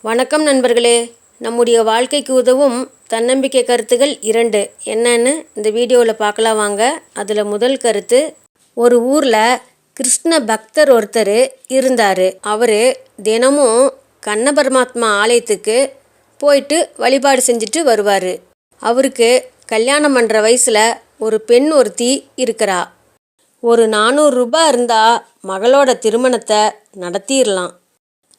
வணக்கம் நண்பர்களே. நம்முடைய வாழ்க்கைக்கு உதவும் தன்னம்பிக்கை கருத்துகள் 2 என்னன்னு இந்த வீடியோவில் பார்க்கலாம் வாங்க. அதில் முதல் கருத்து, ஒரு ஊரில் கிருஷ்ண பக்தர் ஒருத்தர் இருந்தார். அவர் தினமும் கண்ண பரமாத்மா ஆலயத்துக்கு போயிட்டு வழிபாடு செஞ்சுட்டு வருவார். அவருக்கு கல்யாணம் பண்ணுற வயசில் ஒரு பெண் ஒருத்தி இருக்கிறா. ஒரு 400 ரூபாய் இருந்தால் மகளோட திருமணத்தை நடத்திடலாம்.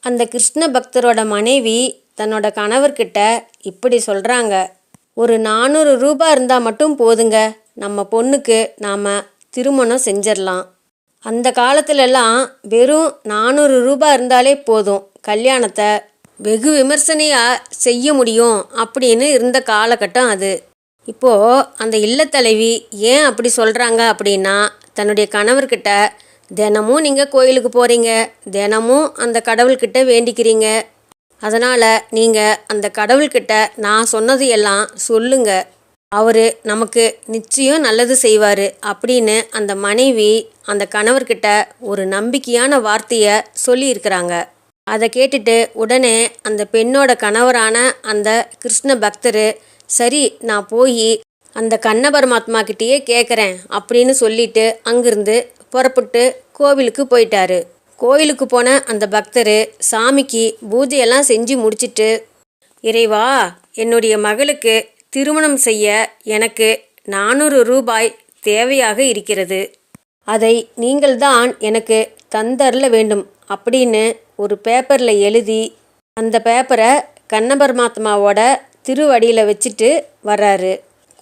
அந்த கிருஷ்ண பக்தரோட மனைவி தன்னோட கணவர்கிட்ட இப்படி சொல்கிறாங்க, ஒரு 400 ரூபாய் இருந்தால் மட்டும் போதுங்க, நம்ம பொண்ணுக்கு நாம் திருமணம் செஞ்சிடலாம். அந்த காலத்துலலாம் வெறும் 400 ரூபாய் இருந்தாலே போதும், கல்யாணத்தை வெகு விமர்சனையாக செய்ய முடியும் அப்படின்னு இருந்த காலகட்டம் அது. இப்போது அந்த இல்லத்தலைவி ஏன் அப்படி சொல்கிறாங்க அப்படின்னா, தன்னுடைய கணவர்கிட்ட தினமும் நீங்கள் கோயிலுக்கு போகிறீங்க, தினமும் அந்த கடவுள்கிட்ட வேண்டிக்கிறீங்க, அதனால் நீங்கள் அந்த கடவுள்கிட்ட நான் சொன்னது எல்லாம் சொல்லுங்க, அவர் நமக்கு நிச்சயம் நல்லது செய்வார் அப்படின்னு அந்த மனைவி அந்த கணவர்கிட்ட ஒரு நம்பிக்கையான வார்த்தையை சொல்லியிருக்கிறாங்க. அதை கேட்டுட்டு உடனே அந்த பெண்ணோட கணவரான அந்த கிருஷ்ண பக்தர், சரி நான் போய் அந்த கண்ண பரமாத்மா கிட்டேயே கேட்குறேன் அப்படின்னு சொல்லிட்டு அங்கிருந்து புறப்பட்டு கோவிலுக்கு போயிட்டாரு. கோயிலுக்கு போன அந்த பக்தர் சாமிக்கு பூஜையெல்லாம் செஞ்சு முடிச்சிட்டு, இறைவா, என்னுடைய மகளுக்கு திருமணம் செய்ய எனக்கு 400 ரூபாய் தேவையாக இருக்கிறது, அதை நீங்கள்தான் எனக்கு தந்தரல வேண்டும் அப்படின்னு ஒரு பேப்பரில் எழுதி அந்த பேப்பரை கண்ண பரமாத்மாவோட திருவடியில் வச்சுட்டு வர்றாரு.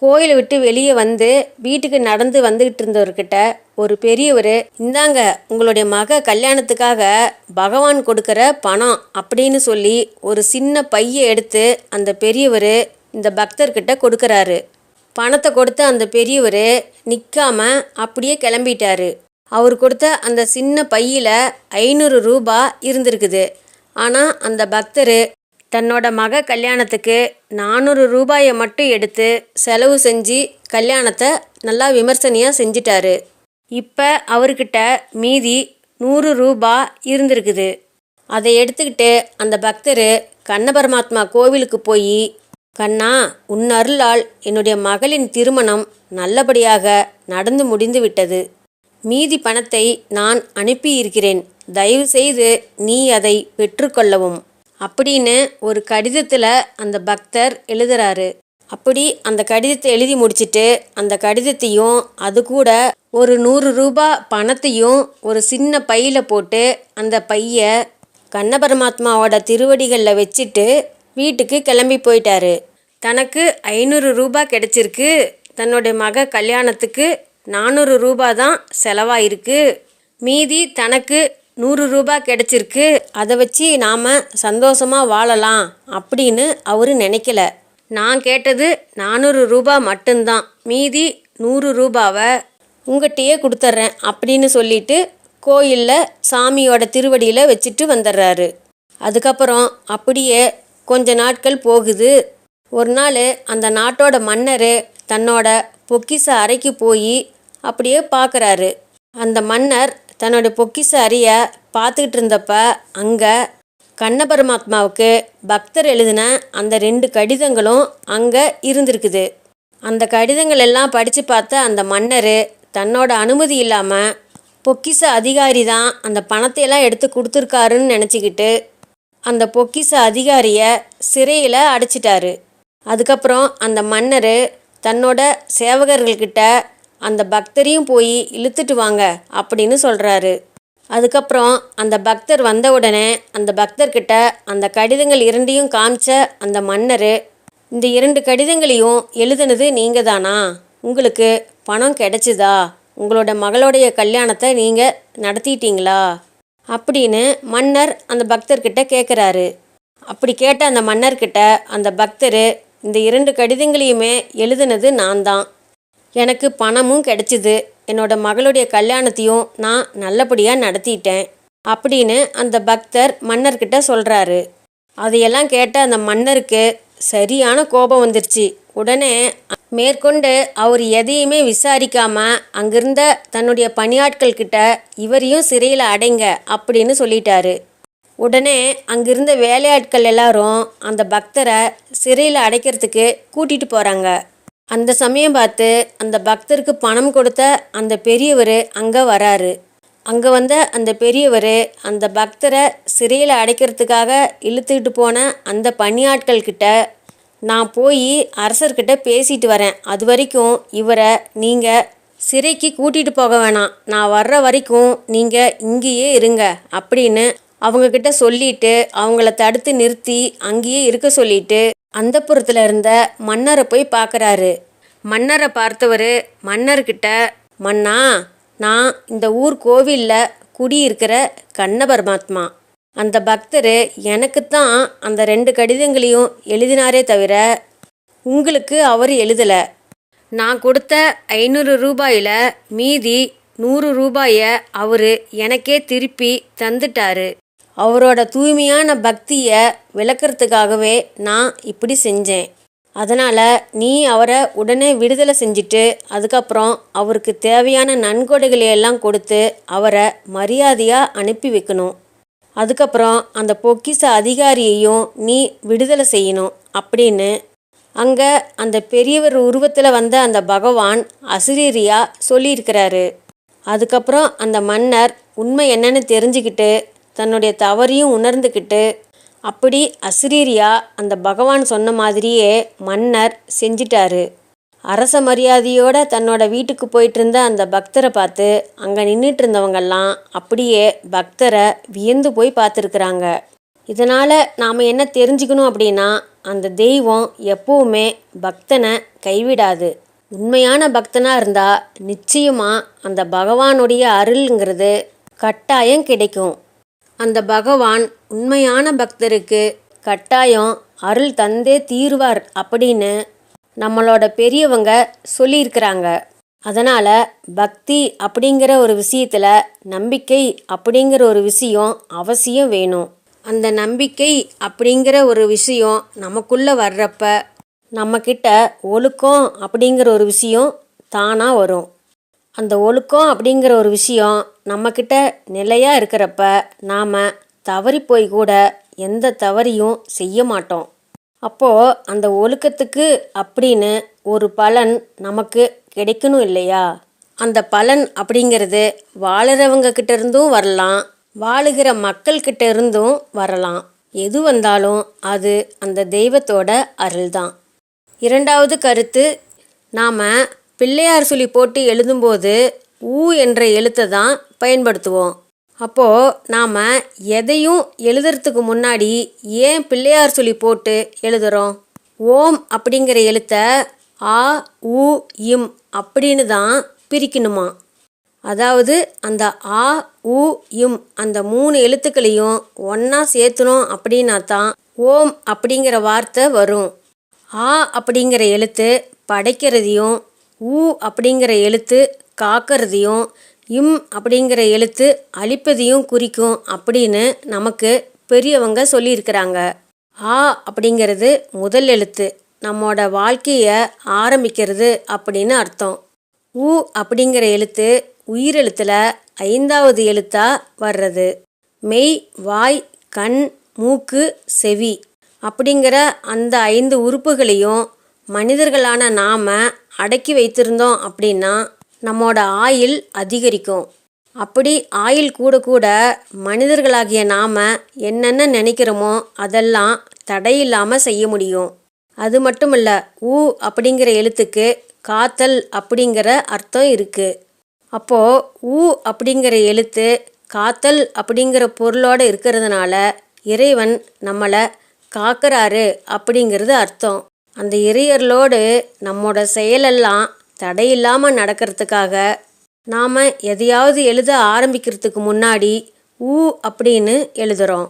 கோயிலை விட்டு வெளியே வந்து வீட்டுக்கு நடந்து வந்துக்கிட்டு இருந்தவர்கிட்ட ஒரு பெரியவர், இந்தாங்க உங்களுடைய மக கல்யாணத்துக்காக பகவான் கொடுக்குற பணம் அப்படின்னு சொல்லி ஒரு சின்ன பையை எடுத்து அந்த பெரியவர் இந்த பக்தர்கிட்ட கொடுக்குறாரு. பணத்தை கொடுத்த அந்த பெரியவர் நிற்காம அப்படியே கிளம்பிட்டாரு. அவர் கொடுத்த அந்த சின்ன பையில் 500 ரூபாய் இருந்திருக்குது. ஆனால் அந்த பக்தர் தன்னோட மக கல்யாணத்துக்கு 400 ரூபாயை மட்டும் எடுத்து செலவு செஞ்சு கல்யாணத்தை நல்லா விமர்சனையாக செஞ்சிட்டாரு. இப்போ அவர்கிட்ட மீதி 100 ரூபாய் இருந்திருக்குது. அதை எடுத்துக்கிட்டு அந்த பக்தர் கண்ண பரமாத்மா கோவிலுக்கு போய், கண்ணா, உன் அருளால் என்னுடைய மகளின் திருமணம் நல்லபடியாக நடந்து முடிந்து விட்டது, மீதி பணத்தை நான் அனுப்பியிருக்கிறேன், தயவு செய்து நீ அதை பெற்றுக்கொள்ளவும் அப்படின்னு ஒரு கடிதத்தில் அந்த பக்தர் எழுதுறாரு. அப்படி அந்த கடிதத்தை எழுதி முடிச்சுட்டு அந்த கடிதத்தையும் அது கூட ஒரு 100 ரூபாய் பணத்தையும் ஒரு சின்ன பையில் போட்டு அந்த பையை கண்ண பரமாத்மாவோட திருவடிகளில் வச்சுட்டு வீட்டுக்கு கிளம்பி போயிட்டாரு. தனக்கு 500 ரூபாய் கிடச்சிருக்கு, தன்னுடைய மக கல்யாணத்துக்கு 400 ரூபாய் தான் செலவாயிருக்கு, மீதி தனக்கு 100 ரூபாய் கிடச்சிருக்கு, அதை வச்சு நாம் சந்தோஷமாக வாழலாம் அப்படின்னு அவர் நினைக்கல. நான் கேட்டது 400 ரூபாய் மட்டும்தான், மீதி 100 ரூபாவை உங்கள்கிட்டயே கொடுத்துட்றேன் அப்படின்னு சொல்லிட்டு கோயிலில் சாமியோட திருவடியில் வச்சுட்டு வந்துடுறாரு. அதுக்கப்புறம் அப்படியே கொஞ்ச நாட்கள் போகுது. ஒரு நாள் அந்த நாட்டோட மன்னர் தன்னோட பொக்கிஷ அறைக்கு போய் அப்படியே பார்க்குறாரு. அந்த மன்னர் தன்னோட பொக்கிஷ அறையை பார்த்துக்கிட்டு இருந்தப்ப அங்கே கண்ண பரமாத்மாவுக்கு பக்தர் எழுதின அந்த 2 கடிதங்களும் அங்கே இருந்திருக்குது. அந்த கடிதங்கள் எல்லாம் படித்து பார்த்த அந்த மன்னர் தன்னோட அனுமதி இல்லாமல் பொக்கிஷ அதிகாரி தான் அந்த பணத்தையெல்லாம் எடுத்து கொடுத்துருக்காருன்னு நினச்சிக்கிட்டு அந்த பொக்கிஷ அதிகாரியை சிறையில் அடைச்சிட்டாரு. அதுக்கப்புறம் அந்த மன்னர் தன்னோட சேவகர்கள்கிட்ட அந்த பக்தரையும் போய் இழுத்துட்டு வாங்க அப்படின்னு சொல்கிறாரு. அதுக்கப்புறம் அந்த பக்தர் வந்த உடனே அந்த பக்தர்கிட்ட அந்த கடிதங்கள் 2ஐயும் காமிச்ச அந்த மன்னர், இந்த 2 கடிதங்களையும் எழுதுனது நீங்கள் தானா, உங்களுக்கு பணம் கிடைச்சிதா, உங்களோட மகளுடைய கல்யாணத்தை நீங்கள் நடத்திட்டீங்களா அப்படின்னு மன்னர் அந்த பக்தர்கிட்ட கேட்குறாரு. அப்படி கேட்ட அந்த மன்னர்கிட்ட அந்த பக்தர், இந்த 2 கடிதங்களையுமே எழுதுனது நான் தான், எனக்கு பணமும் கிடைச்சிது, என்னோட மகளுடைய கல்யாணத்தையும் நான் நல்லபடியாக நடத்திட்டேன் அப்படின்னு அந்த பக்தர் மன்னர்கிட்ட சொல்கிறாரு. அதையெல்லாம் கேட்ட அந்த மன்னருக்கு சரியான கோபம் வந்துருச்சு. உடனே மேற்கொண்டு அவர் எதையுமே விசாரிக்காமல் அங்கிருந்த தன்னுடைய பணியாட்கள்கிட்ட இவரையும் சிறையில் அடைங்க அப்படின்னு சொல்லிட்டாரு. உடனே அங்கிருந்த வேலையாட்கள் எல்லாரும் அந்த பக்தரை சிறையில் அடைக்கிறதுக்கு கூட்டிகிட்டு போகிறாங்க. அந்த சமயம் பார்த்து அந்த பக்தருக்கு பணம் கொடுத்த அந்த பெரியவர் அங்கே வராரு. அங்கே வந்த அந்த பெரியவர் அந்த பக்தரை சிறையில் அடைக்கிறதுக்காக இழுத்துக்கிட்டு போன அந்த பணியாட்கள்கிட்ட, நான் போய் அரசர்கிட்ட பேசிட்டு வரேன், அது வரைக்கும் இவரை நீங்கள் சிறைக்கு கூட்டிகிட்டு போக வேணாம், நான் வர்ற வரைக்கும் நீங்கள் இங்கேயே இருங்க அப்படின்னு அவங்கக்கிட்ட சொல்லிட்டு அவங்கள தடுத்து நிறுத்தி அங்கேயே இருக்க சொல்லிட்டு அந்தப்புறத்தில் இருந்த மன்னரை போய் பார்க்குறாரு. மன்னரை பார்த்தவர் மன்னர்கிட்ட, மன்னா, நான் இந்த ஊர் கோவிலில் குடியிருக்கிற கண்ண பரமாத்மா. அந்த பக்தர் எனக்குத்தான் அந்த 2 கடிதங்களையும் எழுதினாரே தவிர உங்களுக்கு அவர் எழுதலை. நான் கொடுத்த 500 ரூபாயில் மீதி 100 ரூபாயை அவர் எனக்கே திருப்பி தந்துட்டாரு. அவரோட தூய்மையான பக்தியை விளக்கிறதுக்காகவே நான் இப்படி செஞ்சேன். அதனால் நீ அவரை உடனே விடுதலை செஞ்சுட்டு அதுக்கப்புறம் அவருக்கு தேவையான நன்கொடைகளையெல்லாம் கொடுத்து அவரை மரியாதையாக அனுப்பி வைக்கணும். அதுக்கப்புறம் அந்த பொக்கிஷ அதிகாரியையும் நீ விடுதலை செய்யணும் அப்படின்னு அங்கே அந்த பெரியவர் உருவத்தில் வந்த அந்த பகவான் அசிரீரியா சொல்லியிருக்கிறாரு. அதுக்கப்புறம் அந்த மன்னர் உண்மை என்னன்னு தெரிஞ்சுக்கிட்டு தன்னுடைய தவறையும் உணர்ந்துக்கிட்டு அப்படி அசிரீரியா அந்த பகவான் சொன்ன மாதிரியே மன்னர் செஞ்சிட்டாரு. அரச மரியாதையோட தன்னோட வீட்டுக்கு போயிட்டு இருந்த அந்த பக்தரை பார்த்து அங்கே நின்றுட்டு இருந்தவங்கெல்லாம் அப்படியே பக்தரை வியந்து போய் பார்த்துருக்குறாங்க. இதனால் நாம் என்ன தெரிஞ்சுக்கணும் அப்படின்னா, அந்த தெய்வம் எப்பவுமே பக்தனை கைவிடாது. உண்மையான பக்தனாக இருந்தால் நிச்சயமாக அந்த பகவானுடைய அருள்ங்கிறது கட்டாயம் கிடைக்கும். அந்த பகவான் உண்மையான பக்தருக்கு கட்டாயம் அருள் தந்தே தீருவார் அப்படின்னு நம்மளோட பெரியவங்க சொல்லியிருக்கிறாங்க. அதனால் பக்தி அப்படிங்கிற ஒரு விஷயத்தில் நம்பிக்கை அப்படிங்கிற ஒரு விஷயம் அவசியம் வேணும். அந்த நம்பிக்கை அப்படிங்கிற ஒரு விஷயம் நமக்குள்ளே வர்றப்ப நம்மக்கிட்ட ஒழுக்கம் அப்படிங்கிற ஒரு விஷயம் தானாக வரும். அந்த ஒழுக்கம் அப்படிங்கிற ஒரு விஷயம் நம்மக்கிட்ட நிலையாக இருக்கிறப்ப நாம் தவறி போய் கூட எந்த தவறையும் செய்ய மாட்டோம். அப்போது அந்த ஒழுக்கத்துக்கு அப்படின்னு ஒரு பலன் நமக்கு கிடைக்கணும் இல்லையா? அந்த பலன் அப்படிங்கிறது வாழுறவங்க கிட்ட இருந்தும் வரலாம், வாழுகிற மக்கள்கிட்ட இருந்தும் வரலாம். எது வந்தாலும் அது அந்த தெய்வத்தோட அருள் தான். 2வது கருத்து, நாம் பிள்ளையார் சொல்லி போட்டு எழுதும்போது ஊ என்ற எழுத்தை தான் பயன்படுத்துவோம். அப்போது நாம் எதையும் எழுதுறதுக்கு முன்னாடி ஏன் பிள்ளையார் சொல்லி போட்டு எழுதுகிறோம்? ஓம் அப்படிங்கிற எழுத்தை ஆ உ இம் அப்படின்னு தான் பிரிக்கணுமா. அதாவது அந்த ஆ உ இம் அந்த 3 எழுத்துக்களையும் ஒன்றா சேர்த்துனோம் அப்படின்னா தான் ஓம் அப்படிங்கிற வார்த்தை வரும். ஆ அப்படிங்கிற எழுத்து படைக்கிறதையும், ஊ அப்படிங்கிற எழுத்து காக்கிறதையும், இம் அப்படிங்கிற எழுத்து அழிப்பதையும் குறிக்கும் அப்படின்னு நமக்கு பெரியவங்க சொல்லியிருக்கிறாங்க. ஆ அப்படிங்கிறது முதல் எழுத்து, நம்மோட வாழ்க்கையை ஆரம்பிக்கிறது அப்படின்னு அர்த்தம். ஊ அப்படிங்கிற எழுத்து உயிரெழுத்தில் 5வது எழுத்தாக வர்றது. மெய், வாய், கண், மூக்கு, செவி அப்படிங்கிற அந்த 5 உறுப்புகளையும் மனிதர்களான நாம் அடக்கி வைத்திருந்தோம் அப்படின்னா நம்மோட ஆயுள் அதிகரிக்கும். அப்படி ஆயுள் கூட கூட மனிதர்களாகிய நாம் என்னென்ன நினைக்கிறோமோ அதெல்லாம் தடையில்லாமல் செய்ய முடியும். அது மட்டும் இல்லை, ஊ அப்படிங்கிற எழுத்துக்கு காத்தல் அப்படிங்கிற அர்த்தம் இருக்குது. அப்போது ஊ அப்படிங்கிற எழுத்து காத்தல் அப்படிங்கிற பொருளோடு இருக்கிறதுனால இறைவன் நம்மளை காக்கிறாரு அப்படிங்கிறது அர்த்தம். அந்த இறையர்களோடு நம்மோட செயலெல்லாம் தடையில்லாமல் நடக்கிறதுக்காக நாம் எதையாவது எழுத ஆரம்பிக்கிறதுக்கு முன்னாடி ஊ அப்படின்னு எழுதுகிறோம்.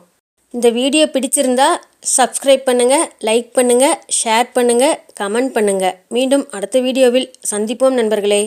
இந்த வீடியோ பிடிச்சிருந்தா சப்ஸ்கிரைப் பண்ணுங்கள், லைக் பண்ணுங்கள், ஷேர் பண்ணுங்கள், கமெண்ட் பண்ணுங்கள். மீண்டும் அடுத்த வீடியோவில் சந்திப்போம் நண்பர்களே.